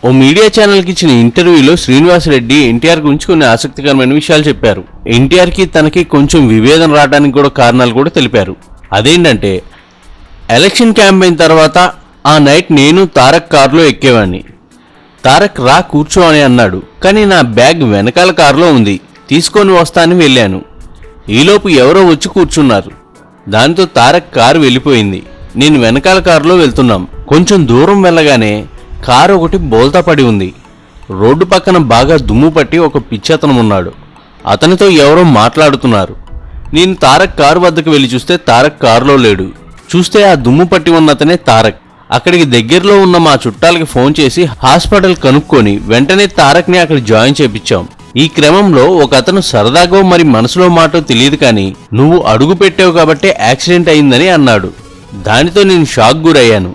ఓ media ఛానల్కి ఇచ్చిన ఇంటర్వ్యూలో శ్రీనివాస్ రెడ్డి ఎన్టీఆర్ గురించి కొన్ని ఆసక్తికరమైన విషయాలు చెప్పారు. ఎన్టీఆర్కి తనకి కొంచెం విభేదం రావడానికి కూడా కారణాలు కూడా తెలిపారు. అదేంటంటే ఎలక్షన్ క్యాంపెయిన్ తర్వాత ఆ నైట్ నేను తారక్ కారులో ఎక్కేవాడిని. తారక్ రా కూర్చో అని అన్నాడు. కానీ నా బ్యాగ్ వెనకాల కారులో ఉంది, తీసుకొని వస్తానని వెళ్ళాను. ఈలోపు ఎవరో వచ్చి కూర్చున్నారు. దాంతో తారక్ కారు వెళ్ళిపోయింది. నేను వెనకాల కారులో వెళ్తున్నాం. కొంచెం దూరం వెళ్ళగానే కారు ఒకటి బోల్తా పడి ఉంది. రోడ్డు పక్కన బాగా దుమ్ము పట్టి ఒక పిచ్చతనం ఉన్నాడు. అతనితో ఎవరో మాట్లాడుతున్నారు. నేను తారక్ కారు వద్దకు వెళ్ళి చూస్తే తారక్ కారులో లేడు. చూస్తే ఆ దుమ్ము పట్టి ఉన్న అతనే తారక్. అక్కడికి దగ్గరలో ఉన్న మా చుట్టాలకి ఫోన్ చేసి హాస్పిటల్ కనుక్కొని వెంటనే తారక్ని అక్కడ జాయిన్ చేపించాం. ఈ క్రమంలో ఒక అతను సరదాగో మరి మనసులో మాటో తెలియదు కానీ నువ్వు అడుగు పెట్టావు కాబట్టే యాక్సిడెంట్ అయిందని అన్నాడు. దానితో నేను షాక్ గురయ్యాను.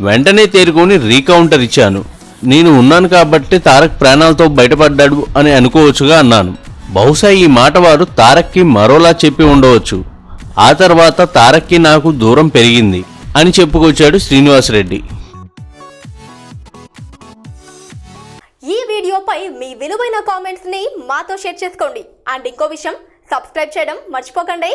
వెంటనే తేరుకొని రీకౌంటర్ ఇచ్చాను. నేను ఉన్నాను కాబట్టి తారక్ ప్రాణాలతో బయటపడ్డాడు అని అనుకోవచ్చుగా అన్నాను. బహుశా ఈ మాట వారు తారక్కి మరోలా చెప్పి ఉండవచ్చు. ఆ తర్వాత తారక్కి నాకు దూరం పెరిగింది అని చెప్పుకొచ్చాడు శ్రీనివాస్ రెడ్డి. ఈ వీడియోపై మీ విలువైన కామెంట్స్ ని మాతో షేర్ చేసుకోండి. అండ్ ఇంకో విషయం, సబ్స్క్రైబ్ చేయడం మర్చిపోకండి.